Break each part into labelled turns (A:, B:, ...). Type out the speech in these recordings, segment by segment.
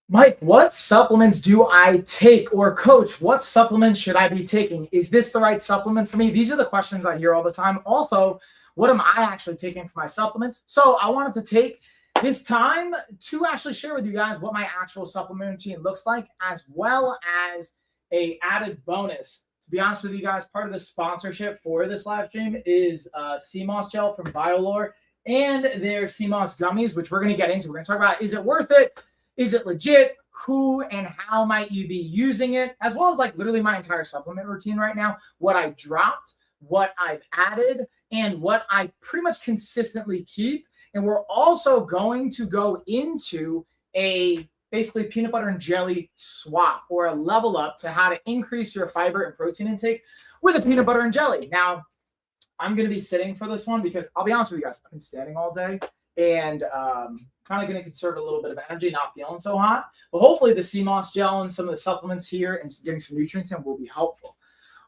A: Mike, what supplements do I take? Or coach, what supplements should I be taking? Is this the right supplement for me? These are the questions I hear all the time. Also, what am I actually taking for my supplements? So I wanted to take this time to actually share with you guys what my actual supplement routine looks like, as well as a added bonus. To be honest with you guys, part of the sponsorship for this live stream is Sea Moss gel from Biolore and their Sea Moss gummies, which we're going to get into. We're going to talk about, is it worth it? Is it legit? Who and how might you be using it? As well as like literally my entire supplement routine right now, what I dropped, what I've added, and what I pretty much consistently keep. And we're also going to go into a basically peanut butter and jelly swap, or a level up to how to increase your fiber and protein intake with a peanut butter and jelly. Now, I'm going to be sitting for this one because I'll be honest with you guys, I've been standing all day and kind of going to conserve a little bit of energy, not feeling so hot. But hopefully the Sea Moss gel and some of the supplements here and getting some nutrients in will be helpful.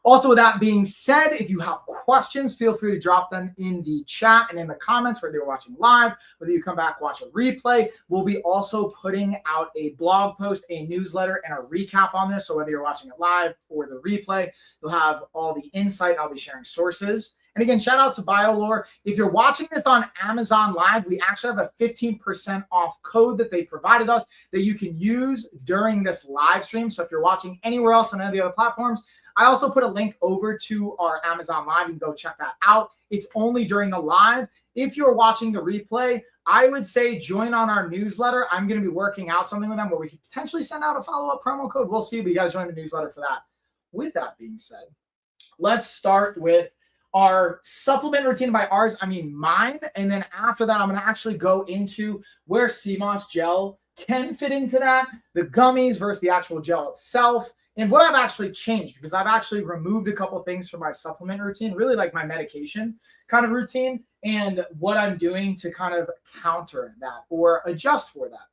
A: Also, with that being said, if you have questions, feel free to drop them in the chat and in the comments, whether you're watching live, whether you come back, watch a replay. We'll be also putting out a blog post, a newsletter, and a recap on this. So whether you're watching it live or the replay, you'll have all the insight. I'll be sharing sources. And again, shout out to Biolore. If you're watching this on Amazon Live, we actually have a 15% off code that they provided us that you can use during this live stream. So if you're watching anywhere else on any of the other platforms, I also put a link over to our Amazon Live. You can go check that out. It's only during the live. If you're watching the replay, I would say join on our newsletter. I'm going to be working out something with them where we could potentially send out a follow-up promo code. We'll see. But you got to join the newsletter for that. With that being said, let's start with our supplement routine. By ours, I mean mine. And then after that, I'm going to actually go into where Sea Moss gel can fit into that, the gummies versus the actual gel itself, and what I've actually changed, because I've actually removed a couple things from my supplement routine, really like my medication kind of routine, and what I'm doing to kind of counter that or adjust for that.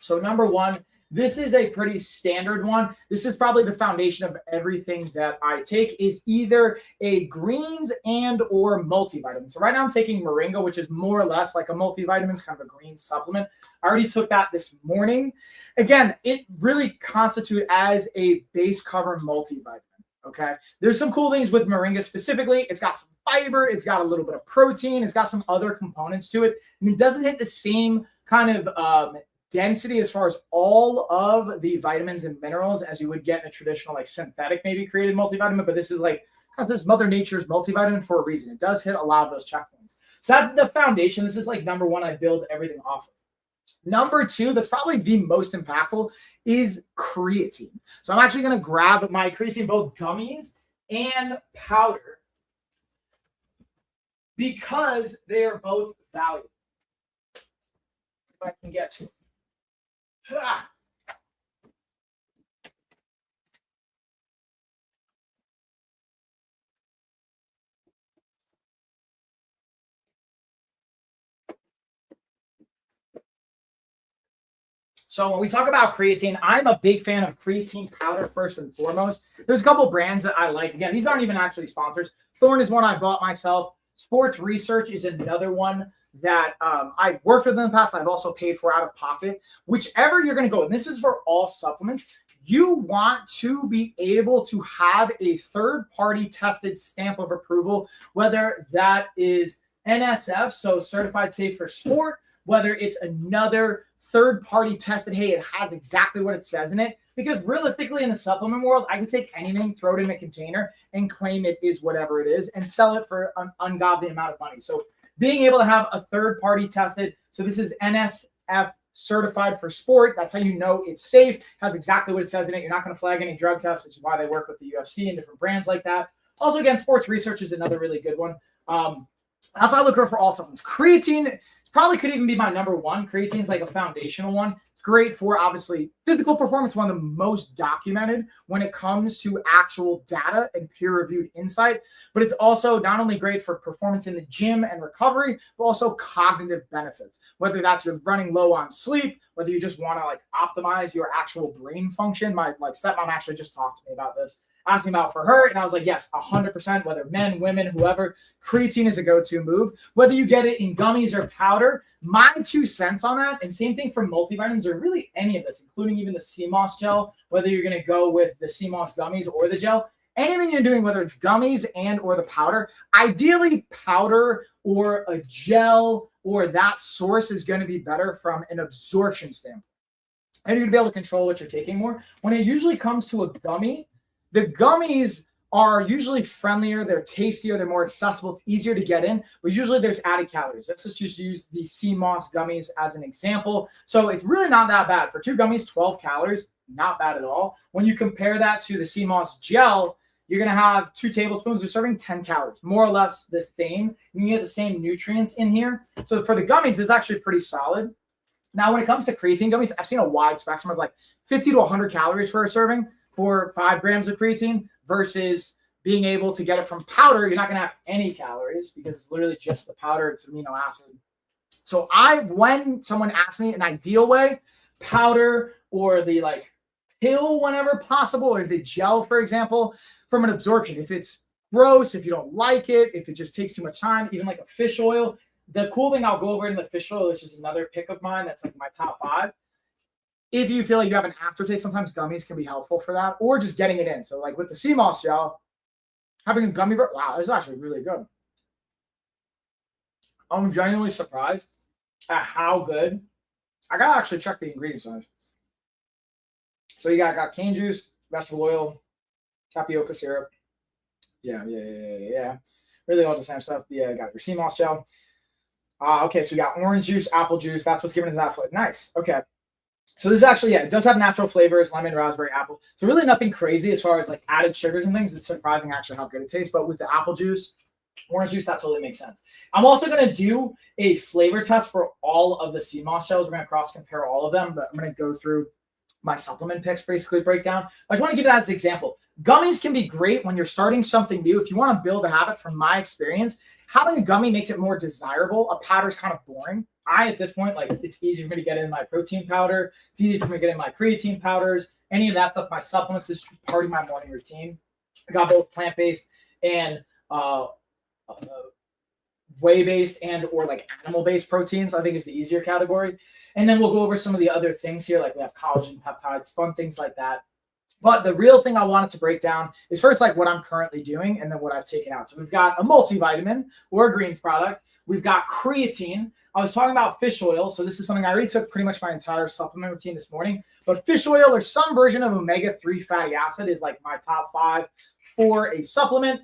A: So number one, this is a pretty standard one. This is probably the foundation of everything that I take, is either a greens and or multivitamin. So right now I'm taking Moringa, which is more or less like a multivitamin, it's kind of a green supplement. I already took that this morning. Again, it really constitutes as a base cover multivitamin. Okay. There's some cool things with Moringa specifically. It's got some fiber. It's got a little bit of protein. It's got some other components to it. And it doesn't hit the same kind of density as far as all of the vitamins and minerals as you would get in a traditional like synthetic maybe created multivitamin, but this is like, because this Mother Nature's multivitamin for a reason. It does hit a lot of those checkpoints. So that's the foundation. This is like number one, I build everything off of. Number two, that's probably the most impactful, is creatine. So I'm actually going to grab my creatine, both gummies and powder, because they are both valuable. If I can get to it. So when we talk about creatine, I'm a big fan of creatine powder first and foremost. There's a couple brands that I like. Again, these aren't even actually sponsors. Thorne is one I bought myself. Sports Research is another one that I've worked with in the past. I've also paid for out of pocket. Whichever you're going to go, and this is for all supplements, you want to be able to have a third-party tested stamp of approval, whether that is NSF, so Certified Safe for Sport, whether it's another third-party tested, hey, it has exactly what it says in it. Because realistically, in the supplement world, I can take anything, throw it in a container, and claim it is whatever it is, and sell it for an ungodly amount of money. So being able to have a third-party tested, so this is NSF certified for sport. That's how you know it's safe, has exactly what it says in it. You're not going to flag any drug tests, which is why they work with the UFC and different brands like that. Also, again, Sports Research is another really good one. That's why I look for all supplements. Creatine probably could even be my number one. Creatine is like a foundational one. Great for obviously physical performance, one of the most documented when it comes to actual data and peer-reviewed insight. But it's also not only great for performance in the gym and recovery, but also cognitive benefits. Whether that's you're running low on sleep, whether you just want to like optimize your actual brain function. My like stepmom actually just talked to me about this. asking about for her. And I was like, yes, 100%, whether men, women, whoever, creatine is a go-to move. Whether you get it in gummies or powder, my 2 cents on that, and same thing for multivitamins or really any of this, including even the Sea Moss gel, whether you're going to go with the Sea Moss gummies or the gel, anything you're doing, whether it's gummies and or the powder, ideally powder or a gel or that source is going to be better from an absorption standpoint. And you're going to be able to control what you're taking more. When it usually comes to a gummy, the gummies are usually friendlier, they're tastier, they're more accessible, it's easier to get in, but usually there's added calories. Let's just use the Sea Moss gummies as an example. So it's really not that bad. For 2 gummies, 12 calories, not bad at all. When you compare that to the Sea Moss gel, you're going to have 2 tablespoons, you're serving 10 calories, more or less the same. You can get the same nutrients in here. So for the gummies, it's actually pretty solid. Now, when it comes to creatine gummies, I've seen a wide spectrum of like 50 to 100 calories for a serving for 5 grams of creatine versus being able to get it from powder. You're not going to have any calories because it's literally just the powder. It's amino acid. So when someone asks me an ideal way, powder or the like pill whenever possible, or the gel, for example, from an absorption, if it's gross, if you don't like it, if it just takes too much time, even like a fish oil. The cool thing, I'll go over in the fish oil, is just another pick of mine. That's like my top 5. If you feel like you have an aftertaste, sometimes gummies can be helpful for that, or just getting it in. So like with the Sea Moss gel, having a gummy, wow, this is actually really good. I'm genuinely surprised at how good. I gotta actually check the ingredients on it. So you got cane juice, vegetable oil, tapioca syrup. Yeah. Really all the same stuff. Yeah, got your Sea Moss gel. Okay, so we got orange juice, apple juice. That's what's giving it that flavor. Nice. Okay. So this is actually, it does have natural flavors, lemon, raspberry, apple. So really nothing crazy as far as like added sugars and things. It's surprising actually how good it tastes. But with the apple juice, orange juice, that totally makes sense. I'm also going to do a flavor test for all of the Sea Moss gels. We're going to cross compare all of them, but I'm going to go through my supplement picks, basically breakdown. I just want to give that as an example. Gummies can be great when you're starting something new. If you want to build a habit, from my experience, having a gummy makes it more desirable. A powder is kind of boring. At this point, like, it's easy for me to get in my protein powder. It's easy for me to get in my creatine powders. Any of that stuff, my supplements is part of my morning routine. I got both plant-based and whey-based and or like animal-based proteins, I think is the easier category. And then we'll go over some of the other things here, like we have collagen, peptides, fun things like that. But the real thing I wanted to break down is first like what I'm currently doing and then what I've taken out. So we've got a multivitamin or a greens product. We've got creatine. I was talking about fish oil. So this is something I already took pretty much my entire supplement routine this morning. But fish oil or some version of omega-3 fatty acid is like my top 5 for a supplement.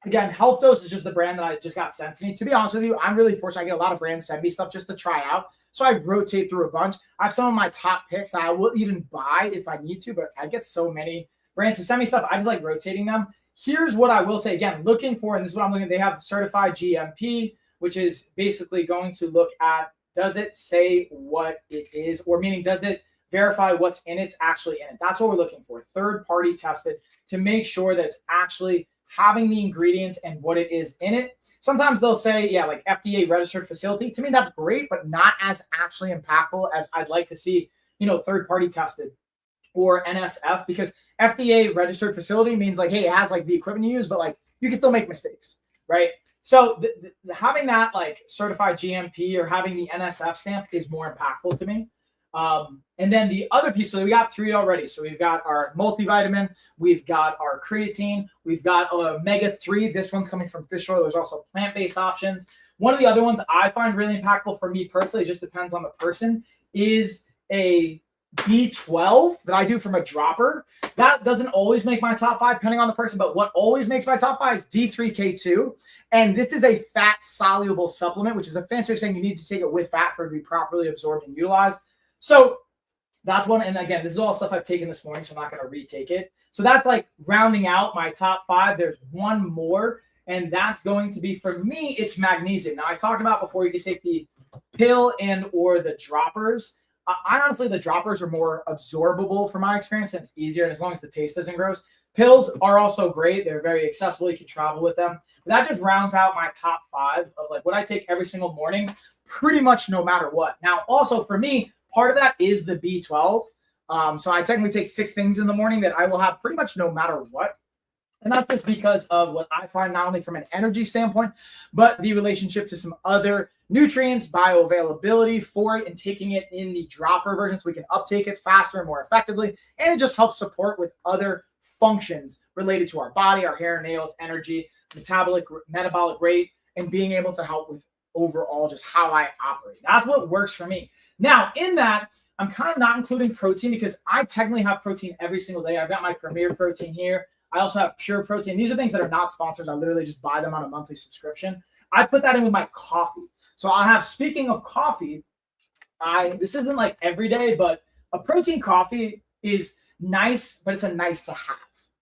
A: Again, Health Dose is just the brand that I just got sent to me. To be honest with you, I'm really fortunate. I get a lot of brands send me stuff just to try out. So I rotate through a bunch. I have some of my top picks that I will even buy if I need to, but I get so many brands to send me stuff. I just like rotating them. Here's what I will say. Again, looking for, and this is what I'm looking at, they have certified GMP, which is basically going to look at, does it say what it is, or meaning does it verify what's in it's actually in it. That's what we're looking for. Third party tested to make sure that it's actually having the ingredients and what it is in it. Sometimes they'll say, yeah, like FDA registered facility. To me, that's great, but not as actually impactful as I'd like to see, third party tested or NSF, because FDA registered facility means like, hey, it has like the equipment you use, but like you can still make mistakes, right? So having that like certified GMP or having the NSF stamp is more impactful to me. And then the other piece, so we got 3 already. So we've got our multivitamin, we've got our creatine, we've got omega-3. This one's coming from fish oil. There's also plant-based options. One of the other ones I find really impactful for me personally, it just depends on the person, is a B12 that I do from a dropper. That doesn't always make my top 5 depending on the person, but what always makes my top 5 is D3K2. And this is a fat soluble supplement, which is a fancy way of saying you need to take it with fat for it to be properly absorbed and utilized. So that's one. And again, this is all stuff I've taken this morning, so I'm not going to retake it. So that's like rounding out my top 5. There's one more, and that's going to be, for me, it's magnesium. Now, I talked about before, you can take the pill and or the droppers. I honestly, the droppers are more absorbable from my experience, and it's easier, and as long as the taste isn't gross. Pills are also great. They're very accessible. You can travel with them. But that just rounds out my top 5 of like what I take every single morning, pretty much no matter what. Now, also for me, part of that is the B12. So I technically take 6 things in the morning that I will have pretty much no matter what. And that's just because of what I find, not only from an energy standpoint, but the relationship to some other nutrients, bioavailability for it, and taking it in the dropper version so we can uptake it faster and more effectively. And it just helps support with other functions related to our body, our hair, nails, energy, metabolic rate, and being able to help with overall just how I operate. That's what works for me. Now, in that, I'm kind of not including protein because I technically have protein every single day. I've got my Premier Protein here. I also have Pure Protein. These are things that are not sponsors. I literally just buy them on a monthly subscription. I put that in with my coffee. So I have, speaking of coffee, this isn't like every day, but a protein coffee is nice, but it's a nice to have.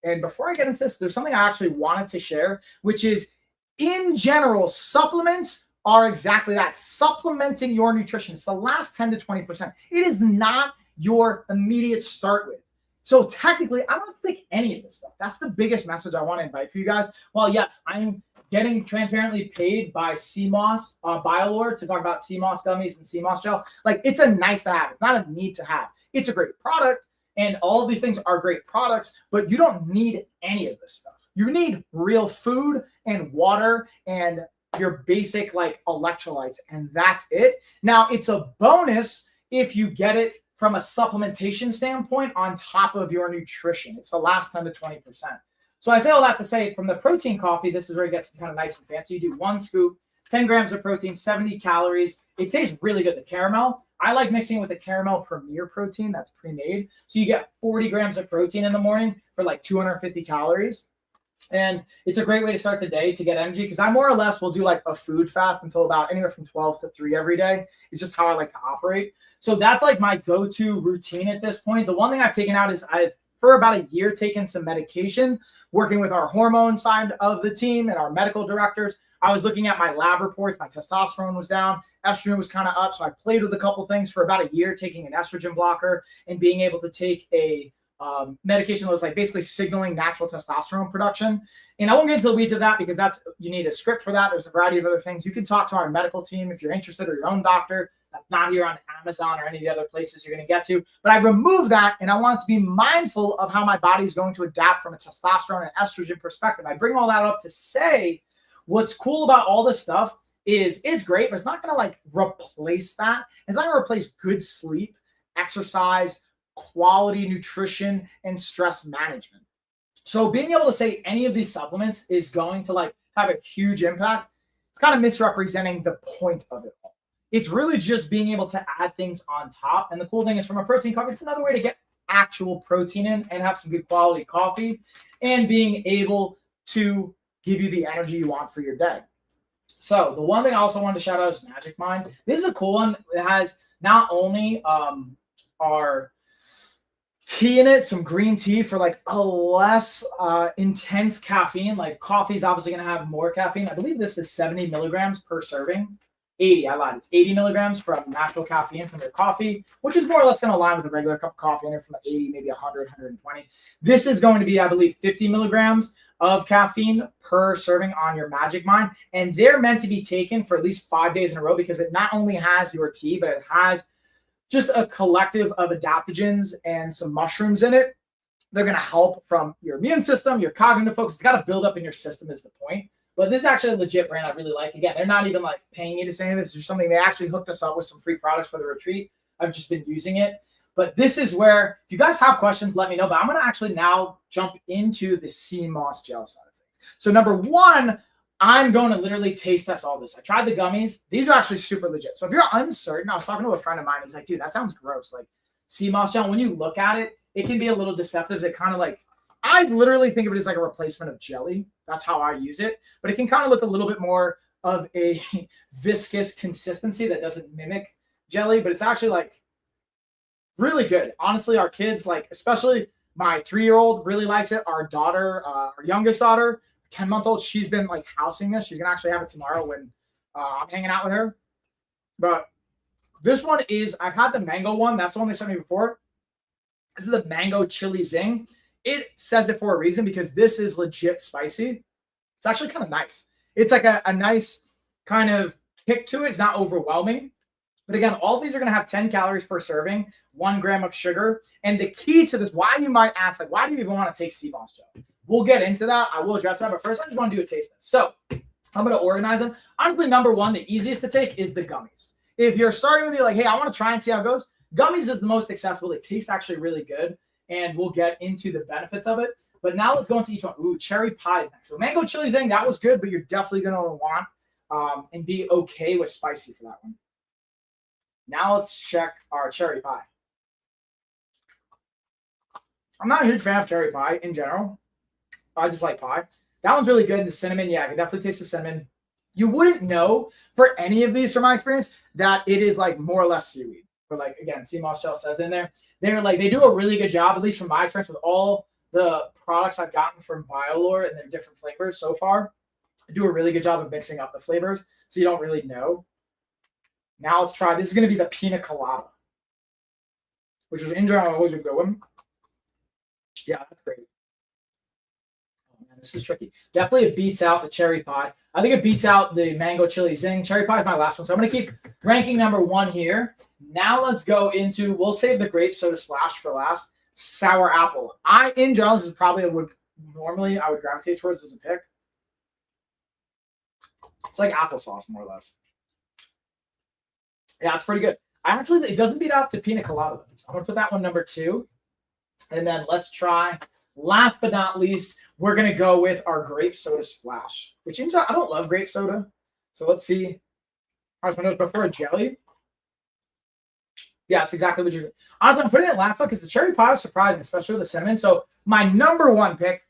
A: And before I get into this, there's something I actually wanted to share, which is, in general, supplements are exactly that, supplementing your nutrition. It's the last 10 to 20%. It is not your immediate start with. So technically, I don't think any of this stuff. That's the biggest message I want to invite for you guys. Well, yes, I'm getting transparently paid by Sea Moss, Biolore, to talk about Sea Moss gummies and Sea Moss gel. Like, it's a nice to have. It's not a need to have. It's a great product, and all of these things are great products, but you don't need any of this stuff. You need real food and water and your basic like electrolytes, and that's it. Now, it's a bonus if you get it from a supplementation standpoint on top of your nutrition. It's the last 10 to 20%. So I say all that to say, from the protein coffee, this is where it gets kind of nice and fancy. You do 1 scoop, 10 grams of protein, 70 calories. It tastes really good. The caramel, I like mixing it with the caramel Premier Protein that's pre-made. So you get 40 grams of protein in the morning for like 250 calories. And it's a great way to start the day to get energy, because I more or less will do like a food fast until about anywhere from 12 to 3 every day. It's just how I like to operate. So that's like my go-to routine at this point. The one thing I've taken out is I've, for about a year, taken some medication, working with our hormone side of the team and our medical directors. I was looking at my lab reports. My testosterone was down. Estrogen was kind of up. So I played with a couple things for about a year, taking an estrogen blocker and being able to take a medication that was like basically signaling natural testosterone production. And I won't get into the weeds of that because that's, you need a script for that. There's a variety of other things. You can talk to our medical team if you're interested, or your own doctor. That's not here on Amazon or any of the other places you're going to get to. But I removed that, and I want to be mindful of how my body is going to adapt from a testosterone and estrogen perspective. I bring all that up to say what's cool about all this stuff is it's great, but it's not going to like replace that. It's not going to replace good sleep, exercise, quality nutrition, and stress management. So being able to say any of these supplements is going to like have a huge impact, it's kind of misrepresenting the point of it all. It's really just being able to add things on top. And the cool thing is, from a protein coffee, it's another way to get actual protein in and have some good quality coffee, and being able to give you the energy you want for your day. So the one thing I also wanted to shout out is Magic Mind. This is a cool one. It has not only our tea in it, some green tea for like a less intense caffeine. Like, coffee is obviously going to have more caffeine. I believe this is 70 milligrams per serving. 80, I lied. It's 80 milligrams from natural caffeine from your coffee, which is more or less going to align with a regular cup of coffee, and from 80, maybe 100, 120. This is going to be, I believe, 50 milligrams of caffeine per serving on your Magic Mind. And they're meant to be taken for at least 5 days in a row, because it not only has your tea, but it has just a collective of adaptogens and some mushrooms in it. They're going to help from your immune system, your cognitive focus. It's got to build up in your system is the point. But this is actually a legit brand I really like. Again, they're not even like paying me to say this. It's just something they actually hooked us up with, some free products for the retreat. I've just been using it. But this is where, if you guys have questions, let me know. But I'm going to actually now jump into the Sea Moss gel side of things. So number one, I'm going to literally taste test all this. I tried the gummies. These are actually super legit. So if you're uncertain, I was talking to a friend of mine. He's like, dude, that sounds gross. Like, Sea Moss gel, when you look at it, it can be a little deceptive. It kind of like, I literally think of it as like a replacement of jelly. That's how I use it. But it can kind of look a little bit more of a viscous consistency that doesn't mimic jelly. But it's actually like really good. Honestly, our kids, like, especially my 3-year-old really likes it. Our daughter, our youngest daughter, 10-month-old, she's been like housing this. She's going to actually have it tomorrow when I'm hanging out with her. But this one is, I've had the mango one. That's the one they sent me before. This is the mango chili zing. It says it for a reason, because this is legit spicy. It's actually kind of nice. It's like a nice kind of kick to it. It's not overwhelming. But again, all of these are going to have 10 calories per serving, 1 gram of sugar. And the key to this, why you might ask, like, why do you even want to take Sea Moss gel? We'll get into that. I will address that, but first I just want to do a taste test. So I'm going to organize them. Honestly, number one, the easiest to take is the gummies. If you're starting with you like, hey, I want to try and see how it goes, gummies is the most accessible. They taste actually really good, and we'll get into the benefits of it. But now let's go into each one. Ooh, cherry pie is next. So mango chili thing, that was good, but you're definitely going to want and be okay with spicy for that one. Now let's check our cherry pie. I'm not a huge fan of cherry pie in general. I just like pie. That one's really good. The cinnamon, yeah, I can definitely taste the cinnamon. You wouldn't know for any of these, from my experience, that it is like more or less seaweed. But like, again, sea moss gel says in there. They do a really good job, at least from my experience, with all the products I've gotten from Biolore and their different flavors so far. They do a really good job of mixing up the flavors, so you don't really know. Now let's try. This is going to be the pina colada, which is in general always a good one. Yeah, that's great. Oh man, this is tricky. Definitely it beats out the cherry pie. I think it beats out the mango chili zing. Cherry pie is my last one, so I'm going to keep ranking number one here. Now let's go into, we'll save the grape soda splash for last. Sour apple. In general, this is probably normally I would gravitate towards as a pick. It's like applesauce, more or less. Yeah, it's pretty good. It doesn't beat out the pina colada. So I'm going to put that one number two. And then let's try, last but not least, we're going to go with our grape soda splash, which I don't love grape soda. So let's see. I was before a jelly. Yeah, it's exactly what you. Honestly, I'm putting it last one because the cherry pie is surprising, especially with the cinnamon. So my number one pick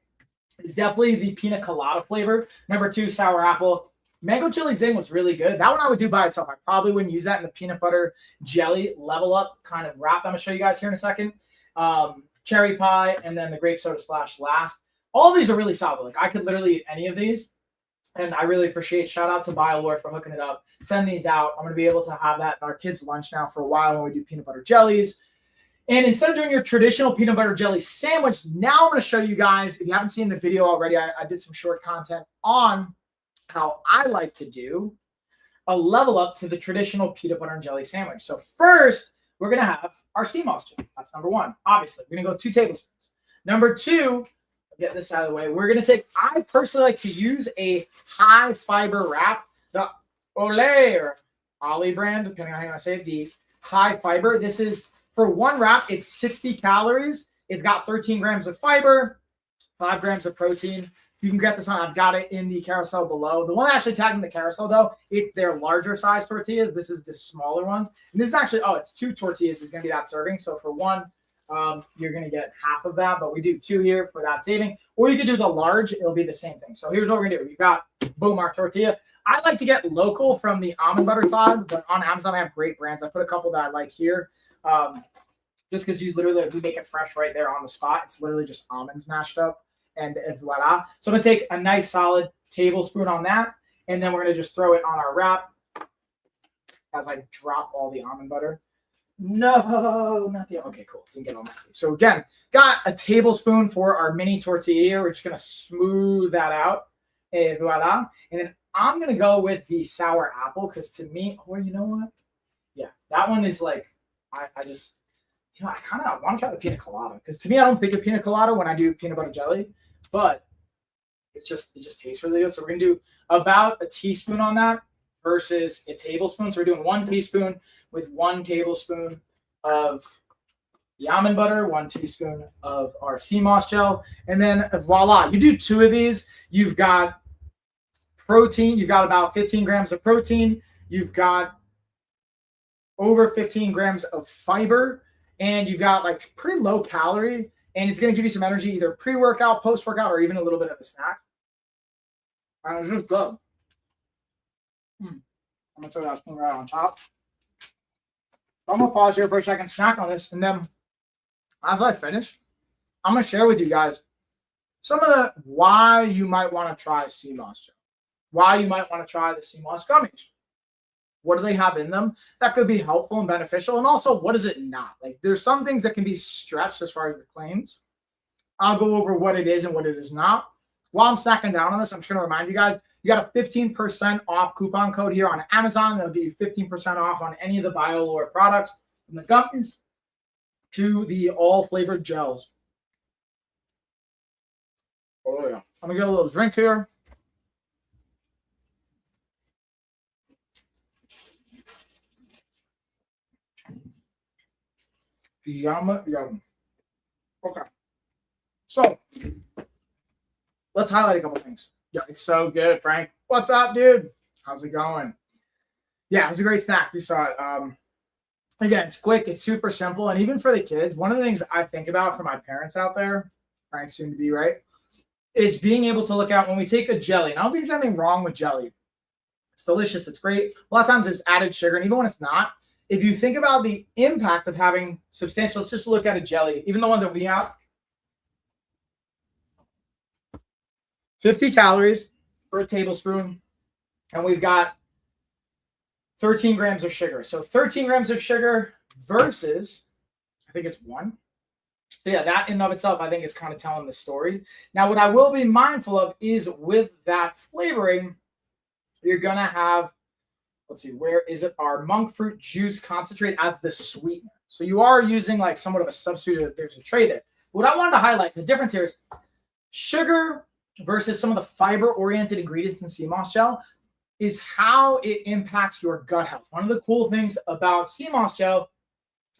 A: is definitely the pina colada flavor. Number two, sour apple. Mango chili zing was really good. That one I would do by itself. I probably wouldn't use that in the peanut butter jelly level up kind of wrap. I'm going to show you guys here in a second. Cherry pie, and then the grape soda splash last. All of these are really solid. Like, I could literally eat any of these, and I really appreciate. Shout out to Biolore for hooking it up. Send these out. I'm going to be able to have that in our kids' lunch now for a while when we do peanut butter jellies. And instead of doing your traditional peanut butter jelly sandwich, now I'm going to show you guys, if you haven't seen the video already, I did some short content on how I like to do a level up to the traditional peanut butter and jelly sandwich. So first, we're going to have our sea moss gel. That's number one. Obviously, we're going to go 2 tablespoons. Number two, get this out of the way. We're going to take, I personally like to use a high fiber wrap, the Olay or Ollie brand, depending on how you want to say it, the high fiber. This is, for one wrap, it's 60 calories. It's got 13 grams of fiber, 5 grams of protein. You can get this on. I've got it in the carousel below. The one actually tagged in the carousel, though, it's their larger size tortillas. This is the smaller ones. And this is actually, it's 2 tortillas. It's going to be that serving. So for one, you're going to get half of that. But we do 2 here for that saving. Or you could do the large. It'll be the same thing. So here's what we're going to do. You've got, boom, our tortilla. I like to get local from the almond butter side. But on Amazon, I have great brands. I put a couple that I like here. Just because we make it fresh right there on the spot. It's literally just almonds mashed up. And voila. So I'm going to take a nice solid tablespoon on that. And then we're going to just throw it on our wrap as I drop all the almond butter. No, not the, okay, cool. Didn't get all my face. So again, got a tablespoon for our mini tortilla. We're just going to smooth that out. And voila. And then I'm going to go with the sour apple because to me, you know what? Yeah, that one is like, I just, I kind of want to try the pina colada because to me, I don't think of pina colada when I do peanut butter jelly, but it just tastes really good. So we're going to do about a teaspoon on that versus a tablespoon. So we're doing 1 teaspoon with 1 tablespoon of the almond butter, 1 teaspoon of our sea moss gel, and then voila, you do 2 of these. You've got protein. You've got about 15 grams of protein. You've got over 15 grams of fiber. And you've got like pretty low calorie, and it's going to give you some energy either pre-workout, post-workout, or even a little bit of a snack. And it's just good. I'm going to throw that spoon right on top. So I'm going to pause here for a second, snack on this, and then as I finish, I'm going to share with you guys some of the why you might want to try sea moss gel, why you might want to try the sea moss gummies. What do they have in them that could be helpful and beneficial? And also, what is it not? Like, there's some things that can be stretched as far as the claims. I'll go over what it is and what it is not. While I'm snacking down on this, I'm just going to remind you guys, you got a 15% off coupon code here on Amazon. They'll give you 15% off on any of the Biolore products, from the gummies to the all-flavored gels. Oh, I'm gonna get a little drink here. Yum, yum. Okay. So let's highlight a couple things. Yeah, it's so good, Frank. What's up, dude? How's it going? Yeah, it was a great snack. You saw it. Again, it's quick, it's super simple, and even for the kids, one of the things I think about for my parents out there, Frank soon to be, right, is being able to look out when we take a jelly. And I don't think there's anything wrong with jelly. It's delicious, it's great. A lot of times there's added sugar, and even when it's not, if you think about the impact of having substantial, let's just look at a jelly, even the one that we have. 50 calories for a tablespoon, and we've got 13 grams of sugar. So 13 grams of sugar versus, I think it's 1. So yeah, that in and of itself, I think is kind of telling the story. Now, what I will be mindful of is with that flavoring, you're going to have, let's see, where is it? Our monk fruit juice concentrate as the sweetener. So you are using like somewhat of a substitute. There's a trade it. What I wanted to highlight, the difference here is sugar versus some of the fiber-oriented ingredients in sea moss gel is how it impacts your gut health. One of the cool things about sea moss gel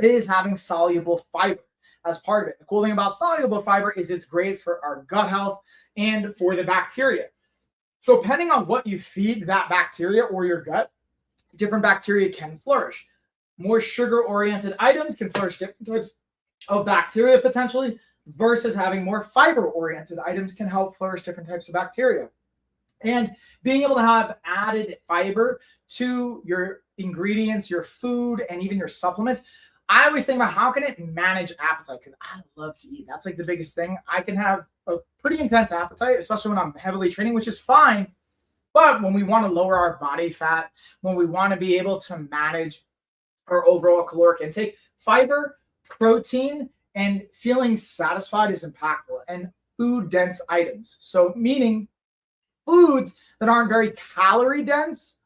A: is having soluble fiber as part of it. The cool thing about soluble fiber is it's great for our gut health and for the bacteria. So depending on what you feed that bacteria or your gut, different bacteria can flourish. More sugar-oriented items can flourish different types of bacteria potentially, versus having more fiber-oriented items can help flourish different types of bacteria. And being able to have added fiber to your ingredients, your food, and even your supplements, I always think about how can it manage appetite, because I love to eat. That's like the biggest thing. I can have a pretty intense appetite, especially when I'm heavily training, which is fine. But when we want to lower our body fat, when we want to be able to manage our overall caloric intake, fiber, protein, and feeling satisfied is impactful. And food-dense items. So meaning foods that aren't very calorie dense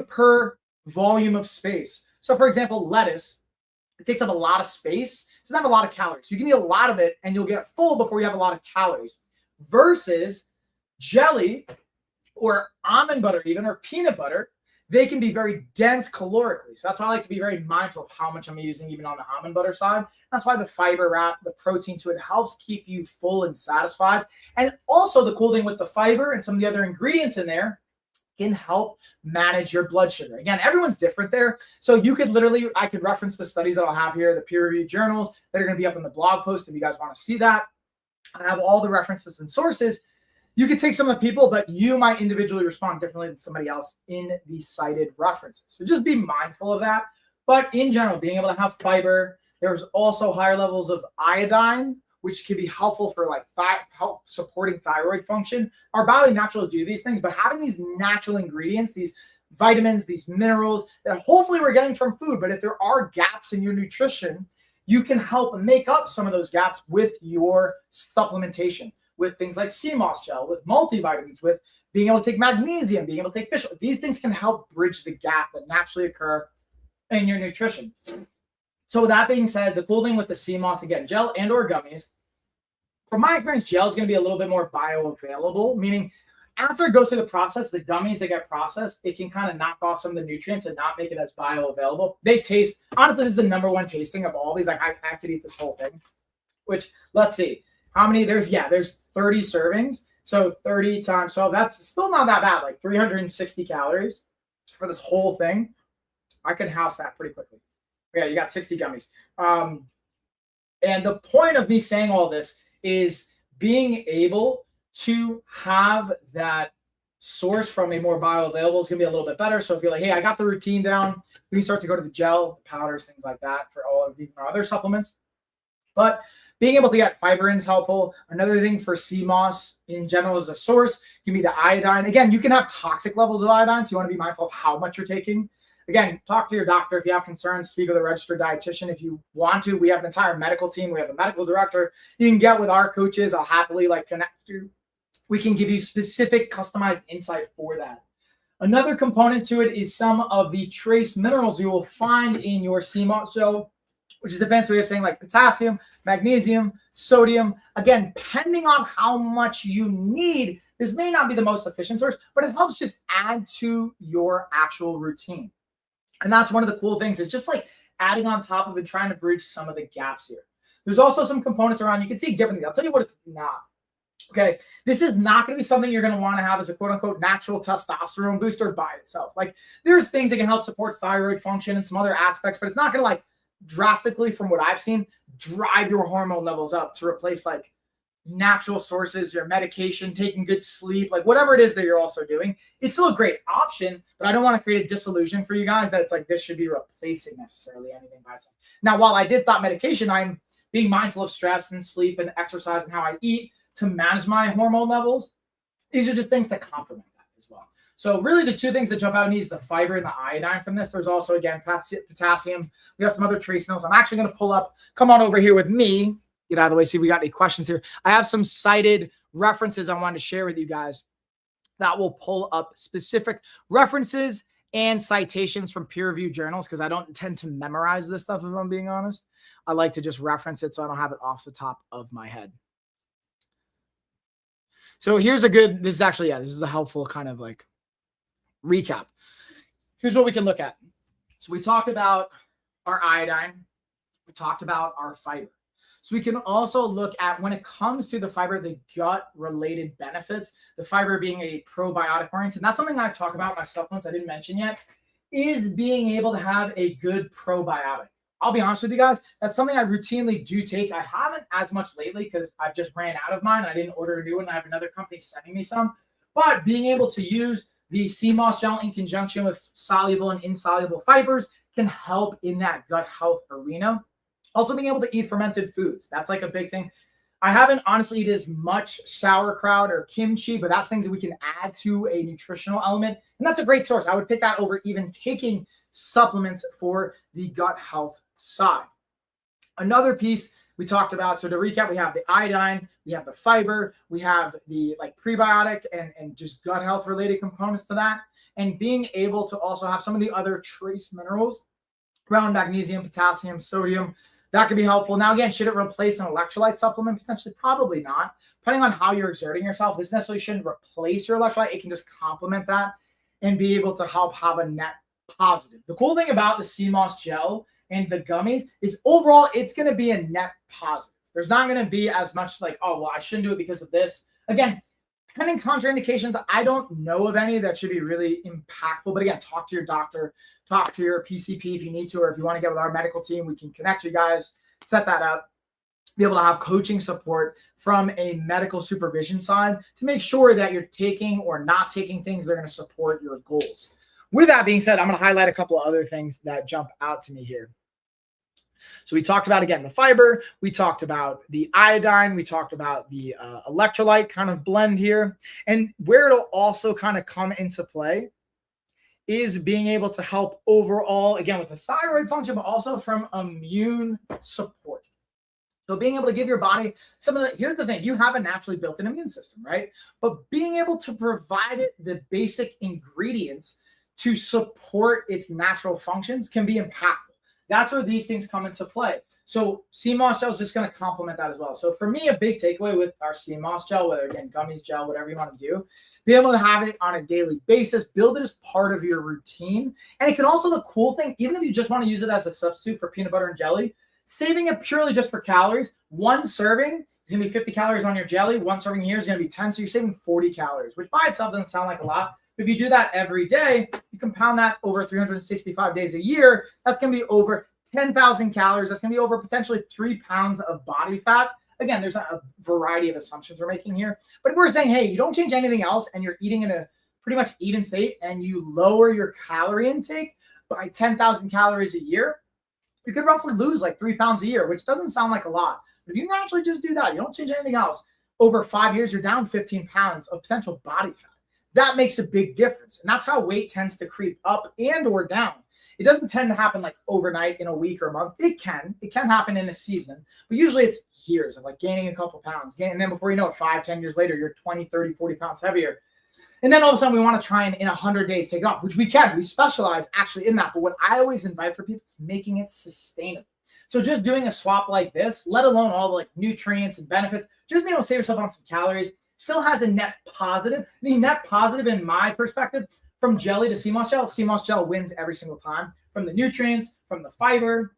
A: per volume of space. So for example, lettuce, it takes up a lot of space. It doesn't have a lot of calories. You can eat a lot of it and you'll get full before you have a lot of calories. Versus jelly or almond butter even, or peanut butter, they can be very dense calorically. So that's why I like to be very mindful of how much I'm using even on the almond butter side. That's why the fiber wrap, the protein to it helps keep you full and satisfied. And also the cool thing with the fiber and some of the other ingredients in there can help manage your blood sugar. Again, everyone's different there. So you could literally, I could reference the studies that I'll have here, the peer-reviewed journals that are going to be up in the blog post if you guys want to see that. I have all the references and sources. You could take some of the people, but you might individually respond differently than somebody else in the cited references. So just be mindful of that. But in general, being able to have fiber, there's also higher levels of iodine, which can be helpful for like help supporting thyroid function. Our body naturally do these things, but having these natural ingredients, these vitamins, these minerals that hopefully we're getting from food, but if there are gaps in your nutrition, you can help make up some of those gaps with your supplementation, with things like sea moss gel, with multivitamins, with being able to take magnesium, being able to take fish oil. These things can help bridge the gap that naturally occur in your nutrition. So with that being said, the cool thing with the sea moss, again, gel and or gummies, from my experience, gel is going to be a little bit more bioavailable, meaning after it goes through the process, the gummies that get processed, it can kind of knock off some of the nutrients and not make it as bioavailable. They taste, honestly, this is the number one tasting of all these. Like I could eat this whole thing, which let's see. How many? There's 30 servings. So 30 times 12, that's still not that bad, like 360 calories for this whole thing. I could house that pretty quickly. Yeah, you got 60 gummies. And the point of me saying all this is being able to have that source from a more bioavailable is going to be a little bit better. So if you're like, hey, I got the routine down, we can start to go to the gel, the powders, things like that for all of even our other supplements. But being able to get fiber in is helpful. Another thing for sea moss in general as a source can be the iodine. Again, you can have toxic levels of iodine, so you want to be mindful of how much you're taking. Again, talk to your doctor if you have concerns. Speak with a registered dietitian if you want to. We have an entire medical team. We have a medical director. You can get with our coaches. I'll happily connect you. We can give you specific customized insight for that. Another component to it is some of the trace minerals you will find in your sea moss gel which is a fancy way of saying like potassium, magnesium, sodium. Again, depending on how much you need, this may not be the most efficient source, but it helps just add to your actual routine. And that's one of the cool things. It's just like adding on top of it, trying to bridge some of the gaps here. There's also some components around. You can see differently. I'll tell you what it's not. Okay, this is not going to be something you're going to want to have as a quote unquote natural testosterone booster by itself. Like there's things that can help support thyroid function and some other aspects, but it's not going to like drastically, from what I've seen, drive your hormone levels up to replace like natural sources, your medication, taking good sleep, like whatever it is that you're also doing. It's still a great option, but I don't want to create a disillusion for you guys that it's like this should be replacing necessarily anything by itself. Now, while I did stop medication, I'm being mindful of stress and sleep and exercise and how I eat to manage my hormone levels. These are just things that complement that as well. So really the two things that jump out at me is the fiber and the iodine from this. There's also, again, potassium. We have some other trace minerals. I'm actually going to pull up, come on over here with me, get out of the way, see if we got any questions here. I have some cited references I wanted to share with you guys that will pull up specific references and citations from peer-reviewed journals because I don't tend to memorize this stuff, if I'm being honest. I like to just reference it so I don't have it off the top of my head. So here's a good, this is actually, yeah, this is a helpful kind of like recap. Here's what we can look at. So we talked about our iodine. We talked about our fiber. So we can also look at, when it comes to the fiber, the gut-related benefits, the fiber being a probiotic oriented. And that's something I talk about in my supplements I didn't mention yet, is being able to have a good probiotic. I'll be honest with you guys, that's something I routinely do take. I haven't as much lately because I've just ran out of mine. I didn't order a new one. I have another company sending me some. But being able to use the sea moss gel in conjunction with soluble and insoluble fibers can help in that gut health arena. Also being able to eat fermented foods. That's like a big thing. I haven't honestly eaten as much sauerkraut or kimchi, but that's things that we can add to a nutritional element. And that's a great source. I would pick that over even taking supplements for the gut health side. Another piece we talked about, so to recap, we have the iodine, we have the fiber, we have the like prebiotic and just gut health related components to that. And being able to also have some of the other trace minerals around magnesium, potassium, sodium, that could be helpful. Now, again, should it replace an electrolyte supplement? Potentially, probably not. Depending on how you're exerting yourself, this necessarily shouldn't replace your electrolyte. It can just complement that and be able to help have a net positive. The cool thing about the sea moss gel and the gummies is overall, it's going to be a net positive. There's not going to be as much like, oh, well, I shouldn't do it because of this. Again, pending contraindications, I don't know of any that should be really impactful. But again, talk to your doctor, talk to your PCP if you need to, or if you want to get with our medical team, we can connect you guys, set that up, be able to have coaching support from a medical supervision side to make sure that you're taking or not taking things that are going to support your goals. With that being said, I'm going to highlight a couple of other things that jump out to me here. So we talked about, again, the fiber. We talked about the iodine. We talked about the electrolyte kind of blend here. And where it'll also kind of come into play is being able to help overall, again, with the thyroid function, but also from immune support. So being able to give your body some of the, here's the thing, you have a naturally built-in immune system, right? But being able to provide it the basic ingredients to support its natural functions can be impactful. That's where these things come into play. So sea moss gel is just going to complement that as well. So for me, a big takeaway with our sea moss gel, whether again, gummies, gel, whatever you want to do, be able to have it on a daily basis, build it as part of your routine. And it can also, the cool thing, even if you just want to use it as a substitute for peanut butter and jelly, saving it purely just for calories, one serving is going to be 50 calories on your jelly. One serving here is going to be 10. So you're saving 40 calories, which by itself doesn't sound like a lot. If you do that every day, you compound that over 365 days a year, that's going to be over 10,000 calories. That's going to be over potentially 3 pounds of body fat. Again, there's a variety of assumptions we're making here. But if we're saying, hey, you don't change anything else and you're eating in a pretty much even state and you lower your calorie intake by 10,000 calories a year, you could roughly lose like 3 pounds a year, which doesn't sound like a lot. But if you naturally just do that, you don't change anything else, over 5 years, you're down 15 pounds of potential body fat. That makes a big difference. And that's how weight tends to creep up and or down. It doesn't tend to happen like overnight in a week or a month. It can happen in a season, but usually it's years of like gaining a couple pounds. And then before you know it, 5, 10 years later, you're 20, 30, 40 pounds heavier. And then all of a sudden we want to try and in 100 days take it off, which we can. We specialize actually in that. But what I always invite for people is making it sustainable. So just doing a swap like this, let alone all the like nutrients and benefits, just being able to save yourself on some calories, still has a net positive. The net positive in my perspective, from jelly to sea moss gel wins every single time. From the nutrients, from the fiber,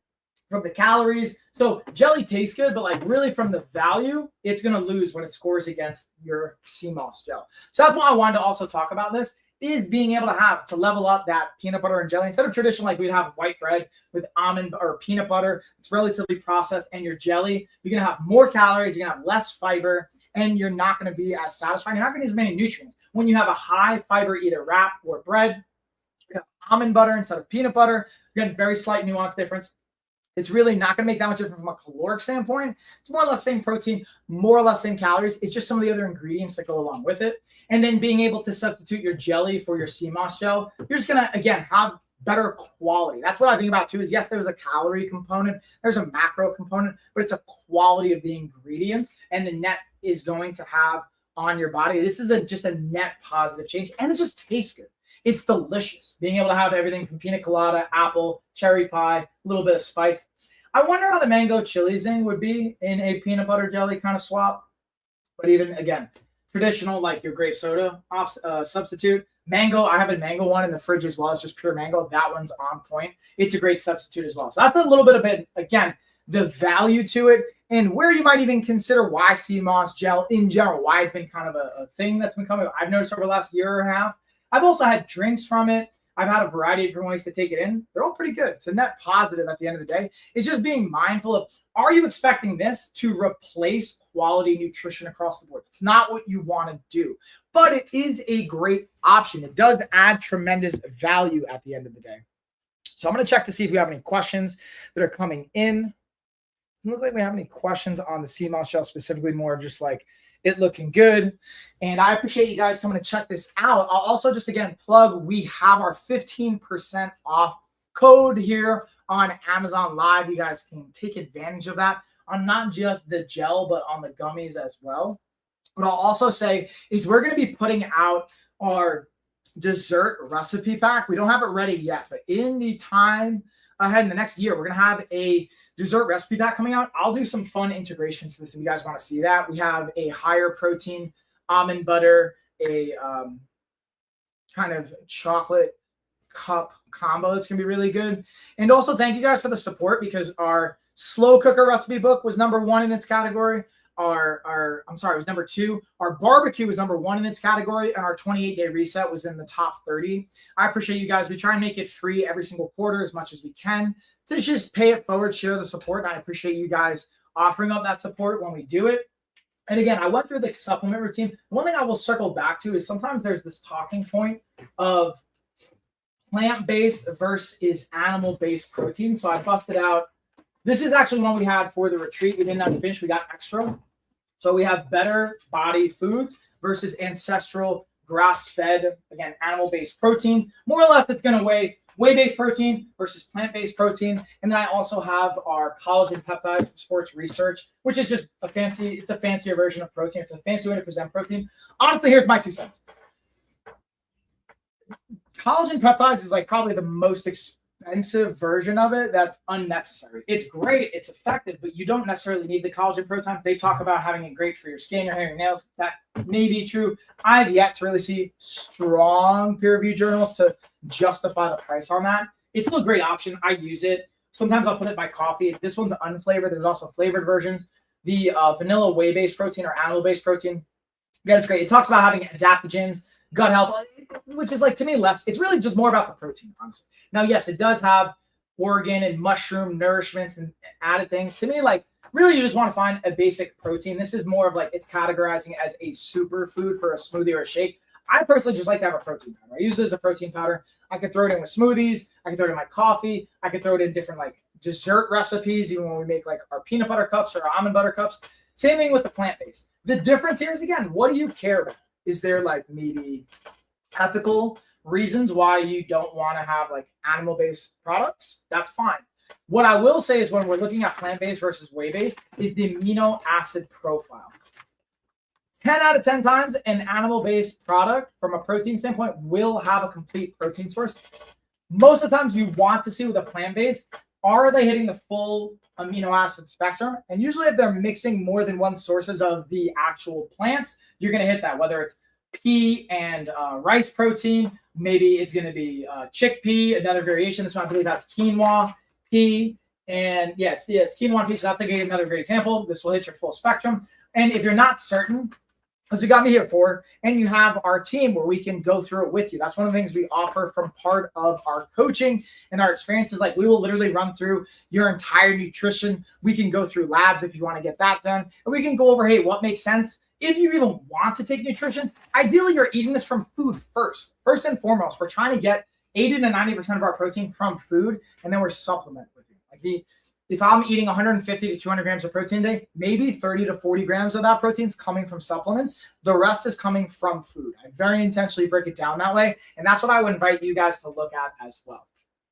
A: from the calories. So jelly tastes good, but like really from the value, it's going to lose when it scores against your sea moss gel. So that's why I wanted to also talk about this, is being able to level up that peanut butter and jelly. Instead of traditional, like we'd have white bread with almond or peanut butter, it's relatively processed, and your jelly, you're going to have more calories, you're going to have less fiber, and you're not going to be as satisfying. You're not going to use as many nutrients. When you have a high fiber either wrap or bread, you have almond butter instead of peanut butter, you're getting very slight nuance difference. It's really not going to make that much difference from a caloric standpoint. It's more or less same protein, more or less same calories. It's just some of the other ingredients that go along with it. And then being able to substitute your jelly for your sea moss gel, you're just going to, again, have better quality. That's what I think about too, is yes, there's a calorie component, there's a macro component, but it's a quality of the ingredients and the net is going to have on your body. This is just a net positive change, and it just tastes good. It's delicious. Being able to have everything from pina colada, apple, cherry pie, a little bit of spice. I wonder how the mango chili zing would be in a peanut butter jelly kind of swap. But even, again, traditional, like your grape soda substitute. Mango, I have a mango one in the fridge as well. It's just pure mango. That one's on point. It's a great substitute as well. So that's a little bit of it, again, the value to it, and where you might even consider why sea moss gel in general, why it's been kind of a thing that's been coming. I've noticed over the last year and a half. I've also had drinks from it. I've had a variety of different ways to take it in. They're all pretty good. It's a net positive at the end of the day. It's just being mindful of, are you expecting this to replace quality nutrition across the board? It's not what you want to do, but it is a great option. It does add tremendous value at the end of the day. So I'm going to check to see if we have any questions that are coming in. Doesn't look like we have any questions on the sea moss gel, specifically more of just like it looking good. And I appreciate you guys coming to check this out. I'll also just again plug, we have our 15% off code here on Amazon Live. You guys can take advantage of that on not just the gel, but on the gummies as well. What I'll also say is we're going to be putting out our dessert recipe pack. We don't have it ready yet, but in the time ahead in the next year, we're going to have a dessert recipe pack coming out. I'll do some fun integrations to this if you guys want to see that. We have a higher protein almond butter, a kind of chocolate cup combo that's going to be really good. And also thank you guys for the support, because our slow cooker recipe book was #1 in its category. It was #2. Our barbecue was #1 in its category, and our 28-day reset was in the top 30. I appreciate you guys. We try and make it free every single quarter as much as we can to just pay it forward, share the support. And I appreciate you guys offering up that support when we do it. And again, I went through the supplement routine. One thing I will circle back to is sometimes there's this talking point of plant-based versus animal-based protein. So I busted out. This is actually one we had for the retreat. We didn't have to finish. We got extra. So we have better body foods versus ancestral grass-fed, again, animal-based proteins. More or less, it's going to weigh whey-based protein versus plant-based protein. And then I also have our collagen peptides from Sports Research, which is just a fancier version of protein. It's a fancy way to present protein. Honestly, here's my 2 cents. Collagen peptides is like probably the most expensive version of it that's unnecessary. It's great, it's effective, but you don't necessarily need the collagen proteins. They talk about having it great for your skin, your hair, your nails. That may be true. I've yet to really see strong peer-reviewed journals to justify the price on that. It's still a great option. I use it. Sometimes I'll put it in my coffee. This one's unflavored. There's also flavored versions. The vanilla whey-based protein or animal-based protein, again, it's great. It talks about having adaptogens, gut health, which is like, to me, less. It's really just more about the protein, honestly. Now, yes, it does have organ and mushroom nourishments and added things. To me, like, really, you just want to find a basic protein. This is more of like, it's categorizing as a superfood for a smoothie or a shake. I personally just like to have a protein powder. I use it as a protein powder. I could throw it in with smoothies. I could throw it in my coffee. I could throw it in different like dessert recipes, even when we make like our peanut butter cups or our almond butter cups. Same thing with the plant-based. The difference here is, again, what do you care about? Is there like maybe ethical reasons why you don't want to have like animal-based products? That's fine. What I will say is when we're looking at plant-based versus whey-based is the amino acid profile. 10 out of 10 times an animal-based product from a protein standpoint will have a complete protein source. Most of the times you want to see with a plant-based, are they hitting the full amino acid spectrum? And usually if they're mixing more than one sources of the actual plants, you're going to hit that, whether it's pea and rice protein. Maybe it's going to be chickpea, another variation. This one, I believe that's quinoa, pea, and yes, it's quinoa and pea. So that's another great example. This will hit your full spectrum. And if you're not certain, as you got me here for, and you have our team where we can go through it with you. That's one of the things we offer from part of our coaching and our experiences. Like, we will literally run through your entire nutrition. We can go through labs if you want to get that done. And we can go over, hey, what makes sense? If you even want to take nutrition, ideally you're eating this from food first. First and foremost, we're trying to get 80 to 90% of our protein from food, and then we're supplement with it. Like, if I'm eating 150 to 200 grams of protein a day, maybe 30 to 40 grams of that protein is coming from supplements. The rest is coming from food. I very intentionally break it down that way. And that's what I would invite you guys to look at as well.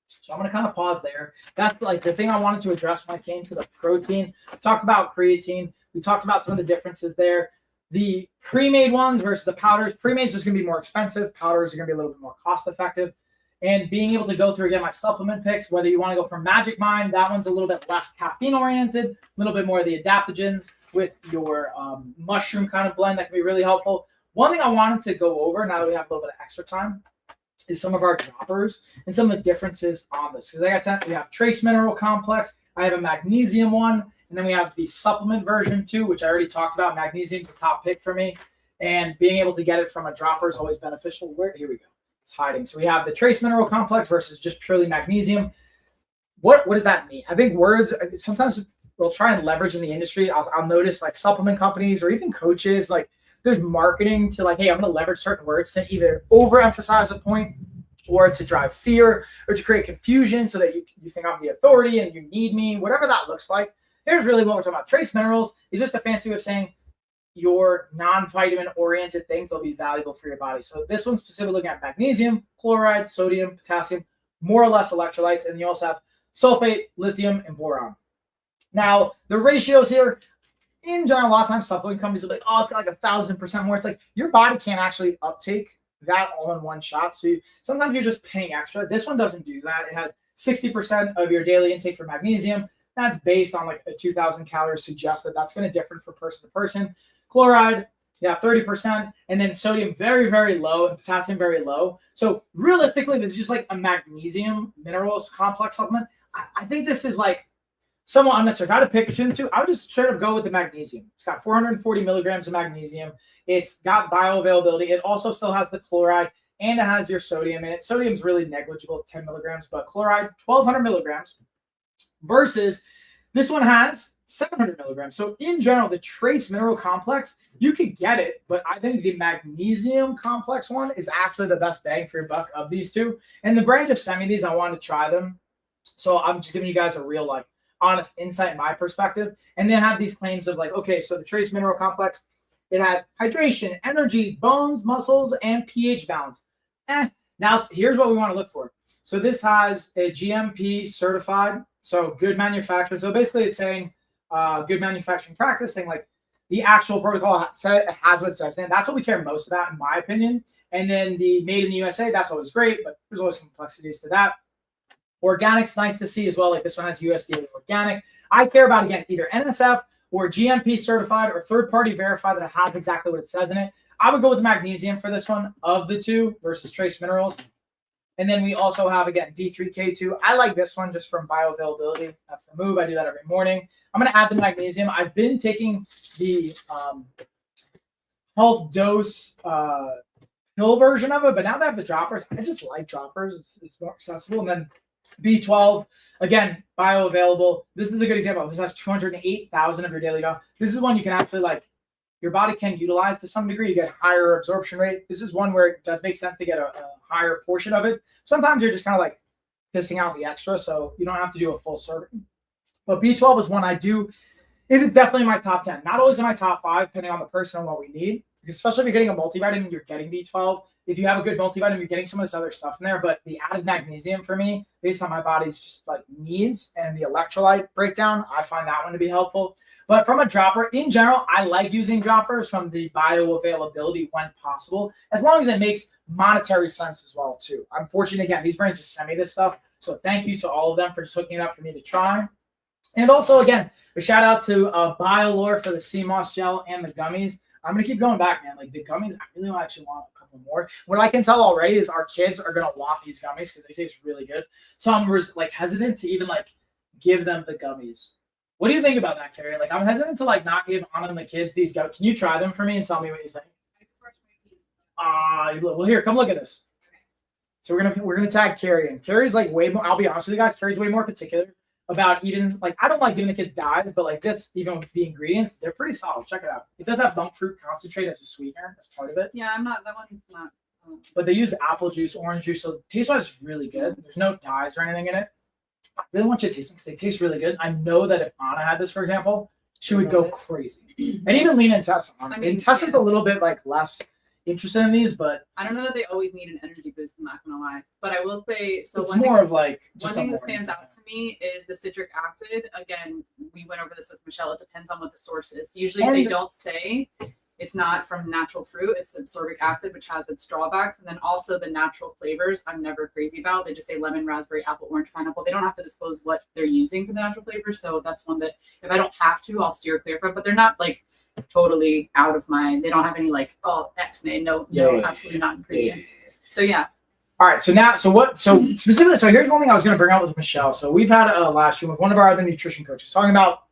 A: So I'm going to kind of pause there. That's like the thing I wanted to address when I came to the protein. We talked about creatine. We talked about some of the differences there. The pre-made ones versus the powders. Pre-made is just going to be more expensive. Powders are going to be a little bit more cost effective. And being able to go through, again, my supplement picks, whether you want to go for Magic Mind, that one's a little bit less caffeine oriented, a little bit more of the adaptogens with your mushroom kind of blend that can be really helpful. One thing I wanted to go over now that we have a little bit of extra time is some of our droppers and some of the differences on this. Because like I said, we have trace mineral complex. I have a magnesium one. And then we have the supplement version too, which I already talked about. Magnesium is the top pick for me. And being able to get it from a dropper is always beneficial. Here we go. It's hiding. So we have the trace mineral complex versus just purely magnesium. What does that mean? I think words sometimes we'll try and leverage in the industry. I'll notice like supplement companies or even coaches, like there's marketing to like, hey, I'm going to leverage certain words to either overemphasize a point or to drive fear or to create confusion so that you think I'm the authority and you need me, whatever that looks like. Here's really what we're talking about. Trace minerals is just a fancy way of saying your non-vitamin oriented things that'll be valuable for your body. So this one's specifically looking at magnesium, chloride, sodium, potassium, more or less electrolytes. And you also have sulfate, lithium, and boron. Now, the ratios here, in general, a lot of times supplement companies will be like, oh, it's got like 1,000% more. It's like your body can't actually uptake that all in one shot. So sometimes you're just paying extra. This one doesn't do that. It has 60% of your daily intake for magnesium. That's based on like a 2,000 calories suggested. That's going to differ from person to person. Chloride, yeah, 30%. And then sodium, very, very low. And potassium, very low. So realistically, this is just like a magnesium minerals complex supplement. I think this is like somewhat unnecessary. If I had to pick between the two, I would just straight up go with the magnesium. It's got 440 milligrams of magnesium. It's got bioavailability. It also still has the chloride and it has your sodium in it. Sodium is really negligible, 10 milligrams, but chloride, 1,200 milligrams versus this one has 700 milligrams. So in general, the trace mineral complex, you could get it, but I think the magnesium complex one is actually the best bang for your buck of these two. And the brand just sent me these. I wanted to try them. So I'm just giving you guys a real, like, honest insight in my perspective. And then have these claims of like, okay, so the trace mineral complex, it has hydration, energy, bones, muscles, and pH balance. Now here's what we want to look for. So this has a GMP certified, so good manufacturing. So basically it's saying good manufacturing practice, saying like the actual protocol has what it says. And that's what we care most about, in my opinion. And then the made in the USA, that's always great, but there's always complexities to that. Organic's nice to see as well. Like this one has USDA organic. I care about, again, either NSF or GMP certified or third-party verified that it has exactly what it says in it. I would go with magnesium for this one of the two versus trace minerals. And then we also have, again, D3K2. I like this one just from bioavailability. That's the move. I do that every morning. I'm going to add the magnesium. I've been taking the health dose pill version of it, but now that I have the droppers, I just like droppers. It's more accessible. And then B12, again, bioavailable. This is a good example. This has 208,000 of your daily value. This is one you can actually, like, your body can utilize to some degree. You get higher absorption rate. This is one where it does make sense to get a higher portion of it. Sometimes you're just kind of like pissing out the extra, so you don't have to do a full serving. But B12 is one I do. It is definitely my top 10. Not always in my top 5, depending on the person and what we need. Because especially if you're getting a multivitamin, you're getting B12. If you have a good multivitamin, you're getting some of this other stuff in there. But the added magnesium for me, based on my body's just like needs and the electrolyte breakdown, I find that one to be helpful. But from a dropper, in general, I like using droppers from the bioavailability when possible, as long as it makes monetary sense as well, too. I'm fortunate, again, these brands just send me this stuff. So thank you to all of them for just hooking it up for me to try. And also, again, a shout out to Biolore for the Sea Moss gel and the gummies. I'm going to keep going back, man. Like the gummies, I really actually want a couple more. What I can tell already is our kids are going to want these gummies because they taste really good. So I'm like hesitant to even like give them the gummies. What do you think about that, Carrie? Like I'm hesitant to like not give Anna and the kids these gummies. Can you try them for me and tell me what you think? Well, here, come look at this. So we're gonna tag Carrie in. Carrie's like way more. I'll be honest with you guys. Carrie's way more particular about even like I don't like giving the kid dyes, but like this, even with the ingredients, they're pretty solid. Check it out. It does have monk fruit concentrate as a sweetener. That's part of it.
B: Yeah, I'm not. That one's not.
A: But they use apple juice, orange juice, so taste wise is really good. There's no dyes or anything in it. I really want you to taste them because they taste really good. I know that if Anna had this, for example, she would go crazy. And even Lena and Tessa, honestly. I mean, Tessa's a little bit like less interested in these, but
B: I don't know that they always need an energy boost. I'm not gonna lie, but I will say so.
A: It's more of like
B: one thing that stands out to me is the citric acid. Again, we went over this with Michelle. It depends on what the source is. Usually, they don't say it's not from natural fruit. It's ascorbic acid, which has its drawbacks, and then also the natural flavors. I'm never crazy about. They just say lemon, raspberry, apple, orange, pineapple. They don't have to disclose what they're using for the natural flavors. So that's one that if I don't have to, I'll steer clear from. But they're not like totally out of my. They don't have any like X-nay, no, absolutely not ingredients. So yeah.
A: All right. So specifically, so here's one thing I was going to bring up with Michelle. So we've had last year with one of our other nutrition coaches talking about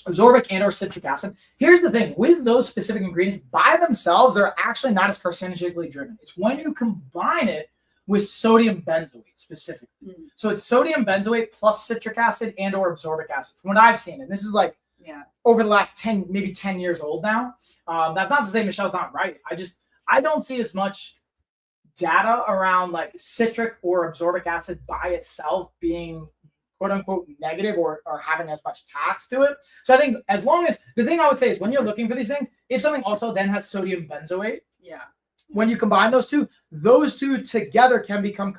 A: absorbic and or citric acid. Here's the thing with those specific ingredients by themselves, they're actually not as carcinogenically driven. It's when you combine it with sodium benzoate specifically. So it's sodium benzoate plus citric acid and or absorbic acid from what I've seen. And this is like over the last maybe 10 years old now. That's not to say Michelle's not right. I don't see as much data around like citric or absorbic acid by itself being quote unquote negative or having as much tax to it. So I think as long as the thing I would say is when you're looking for these things, if something also then has sodium benzoate, when you combine those two together can become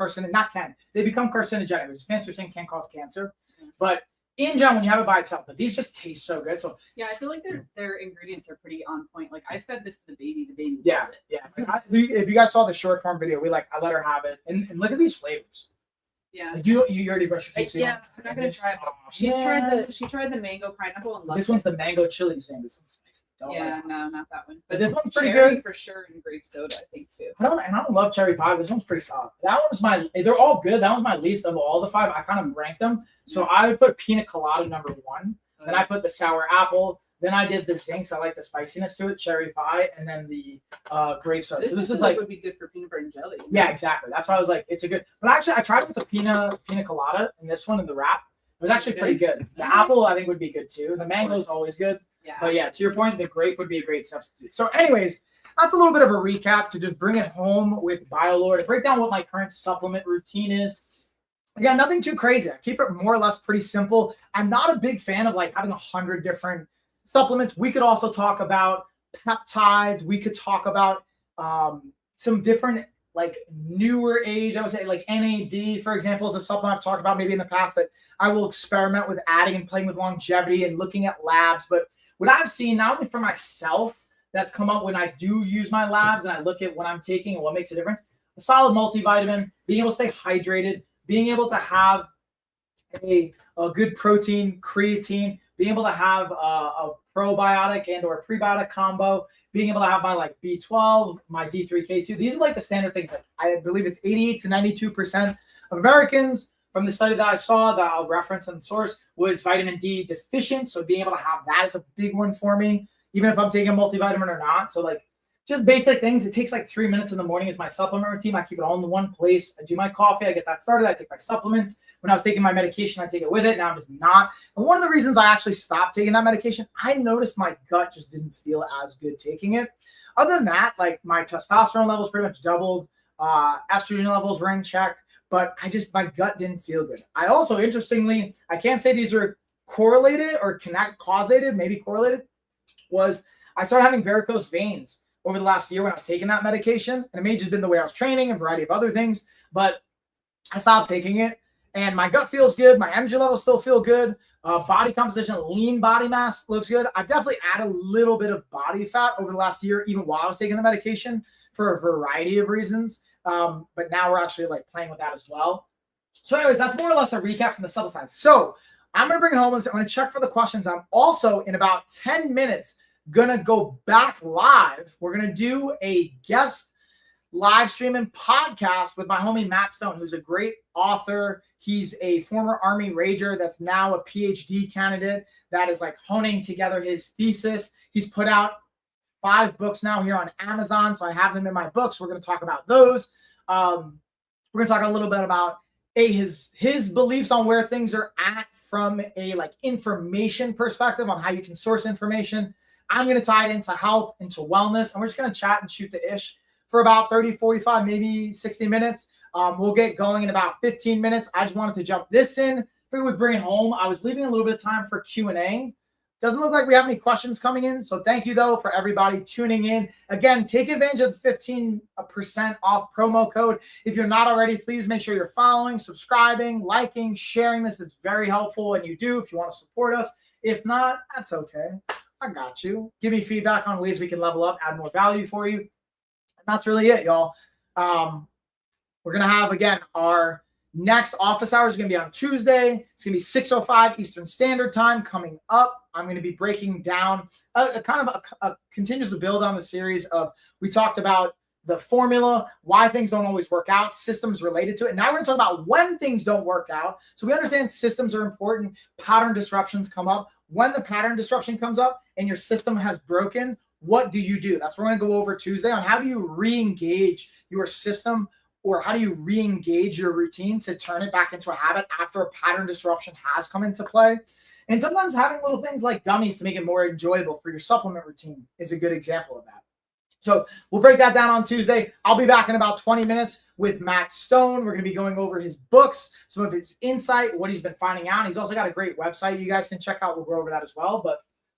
A: they become carcinogenic. There's fancy saying can cause cancer, but in general, when you have it by itself, but these just taste so good. So
B: yeah, I feel like their ingredients are pretty on point. Like I fed this to the baby
A: loves it. If you guys saw the short form video, I let her have it, and look at these flavors.
B: Yeah,
A: you already brushed your teeth.
B: Yeah, I'm not gonna try it. She tried the mango pineapple and loved
A: this one's the mango chili thing. This one's nice.
B: No, not that one.
A: But this one's pretty
B: cherry
A: good
B: for sure, and grape soda I think too.
A: I don't love cherry pie. This one's pretty solid. That one's they're all good. That one's my least of all the five. I kind of ranked them. So I would put pina colada number one. Then I put the sour apple. Then I did the zincs. I like the spiciness to it, cherry pie, and then the grape soda. So this is like
B: would be good for peanut butter and jelly.
A: Yeah, exactly. That's why I was like, it's a good. But actually, I tried with the pina colada and this one in the wrap. It was actually pretty good. The apple I think would be good too. The mango is always good.
B: Yeah.
A: But yeah, to your point, the grape would be a great substitute. So, anyways, that's a little bit of a recap to just bring it home with Biolore to break down what my current supplement routine is. Again, nothing too crazy. I keep it more or less pretty simple. I'm not a big fan of like having 100 different supplements. We could also talk about peptides. We could talk about some different like newer age, I would say like NAD, for example, is a supplement I've talked about maybe in the past that I will experiment with adding and playing with longevity and looking at labs. But what I've seen, not only for myself, that's come up when I do use my labs and I look at what I'm taking and what makes a difference, a solid multivitamin, being able to stay hydrated, being able to have a good protein, creatine, being able to have a probiotic and or prebiotic combo, being able to have my like B12, my D3K2. These are like the standard things. I believe it's 88 to 92% of Americans from the study that I saw that I'll reference in the source was vitamin D deficient. So being able to have that is a big one for me, even if I'm taking a multivitamin or not. So like just basic things. It takes like 3 minutes in the morning is my supplement routine. I keep it all in the one place. I do my coffee. I get that started. I take my supplements. When I was taking my medication, I take it with it. Now I'm just not. And one of the reasons I actually stopped taking that medication, I noticed my gut just didn't feel as good taking it. Other than that, like my testosterone levels pretty much doubled. Estrogen levels were in check, but my gut didn't feel good. I also, interestingly, I can't say these are correlated or causated, maybe correlated, was I started having varicose veins over the last year when I was taking that medication. And it may have just been the way I was training and a variety of other things, but I stopped taking it and my gut feels good. My energy levels still feel good. Body composition, lean body mass looks good. I've definitely added a little bit of body fat over the last year, even while I was taking the medication for a variety of reasons. But now we're actually like playing with that as well. So anyways, that's more or less a recap from the supplement side. So I'm going to bring it home. I'm going to check for the questions. I'm also, in about 10 minutes, going to go back live. We're going to do a guest live streaming podcast with my homie Matt Stone, who's a great author. He's a former Army Ranger that's now a PhD candidate that is like honing together his thesis. He's put out 5 books now here on Amazon, so I have them in my books. We're going to talk about those. We're going to talk a little bit about his beliefs on where things are at from a like information perspective on how you can source information. I'm going to tie it into health, into wellness, and we're just going to chat and shoot the ish for about 30, 45, maybe 60 minutes. We'll get going in about 15 minutes. I just wanted to jump this in. Figured we'd bring it home. I was leaving a little bit of time for Q&A. Doesn't look like we have any questions coming in. So thank you, though, for everybody tuning in. Again, take advantage of the 15% off promo code. If you're not already, please make sure you're following, subscribing, liking, sharing this. It's very helpful, and you do if you want to support us. If not, that's okay. I got you. Give me feedback on ways we can level up, add more value for you. And that's really it, y'all. We're going to have, again, our next office hours is going to be on Tuesday. It's going to be 6:05 Eastern Standard Time coming up. I'm going to be breaking down a continuous build on the series of, we talked about the formula, why things don't always work out, systems related to it. Now we're going to talk about when things don't work out. So we understand systems are important. Pattern disruptions come up. When the pattern disruption comes up and your system has broken, what do you do? That's what we're going to go over Tuesday on how do you re-engage your system, or how do you re-engage your routine to turn it back into a habit after a pattern disruption has come into play. And sometimes having little things like gummies to make it more enjoyable for your supplement routine is a good example of that. So we'll break that down on Tuesday. I'll be back in about 20 minutes with Matt Stone. We're going to be going over his books, some of his insight, what he's been finding out. He's also got a great website you guys can check out. We'll go over that as well. But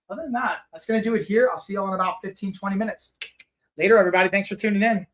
A: other than that, that's going to do it here. I'll see you all in about 15, 20 minutes. Later, everybody. Thanks for tuning in.